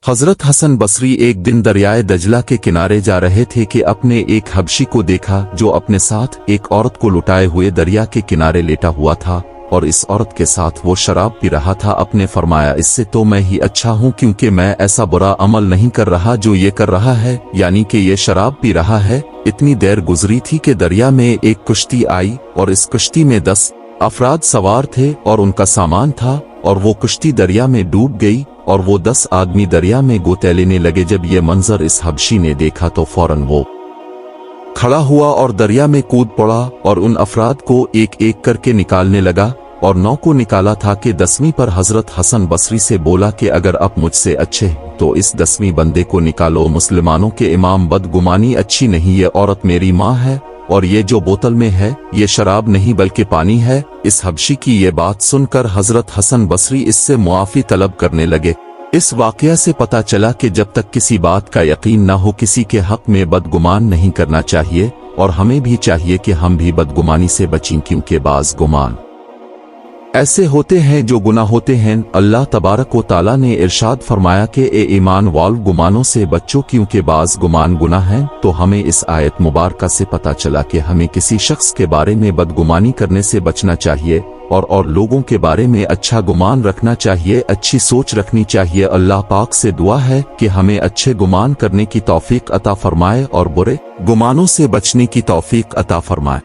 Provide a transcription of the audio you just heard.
हजरत हसन बसरी एक दिन दरियाए दजला के किनारे जा रहे थे कि अपने एक हबशी को देखा जो अपने साथ एक औरत को लुटाए हुए दरिया के किनारे लेटा हुआ था और इस औरत के साथ वो शराब पी रहा था। अपने फरमाया, इससे तो मैं ही अच्छा हूँ क्योंकि मैं ऐसा बुरा अमल नहीं कर रहा जो ये कर रहा है, यानी कि ये शराब पी रहा है। इतनी देर गुजरी थी कि दरिया में एक कश्ती आई और इस कश्ती में 10 अफराद सवार थे और उनका सामान था और वो कश्ती दरिया में डूब गई और वो 10 आदमी दरिया में गोते लेने लगे। जब ये मंजर इस हबशी ने देखा तो फौरन वो खड़ा हुआ और दरिया में कूद पड़ा और उन अफराद को एक एक करके निकालने लगा और 9 को निकाला था कि 10वीं पर हजरत हसन बसरी से बोला कि अगर आप मुझसे अच्छे हैं तो इस 10वीं बंदे को निकालो। मुसलमानों के इमाम, बदगुमानी अच्छी नहीं, ये औरत मेरी माँ है और ये जो बोतल में है ये शराब नहीं बल्कि पानी है। इस हबशी की ये बात सुनकर हजरत हसन बसरी इससे मुआफी तलब करने लगे। इस वाकया से पता चला कि जब तक किसी बात का यकीन न हो किसी के हक में बदगुमान नहीं करना चाहिए और हमें भी चाहिए कि हम भी बदगुमानी से बचें, क्योंकि बाज़ गुमान ऐसे होते हैं जो गुनाह होते हैं। अल्लाह तबारक व ताला ने इरशाद फरमाया कि ए ईमान वाल गुमानों से बच्चों क्योंकि बाज़ गुमान गुनाह हैं। तो हमें इस आयत मुबारका से पता चला कि हमें किसी शख्स के बारे में बदगुमानी करने से बचना चाहिए और लोगों के बारे में अच्छा गुमान रखना चाहिए, अच्छी सोच रखनी चाहिए। अल्लाह पाक से दुआ है कि हमें अच्छे गुमान करने की तौफीक अता फरमाए और बुरे गुमानों से बचने की तौफीक अता फरमाए।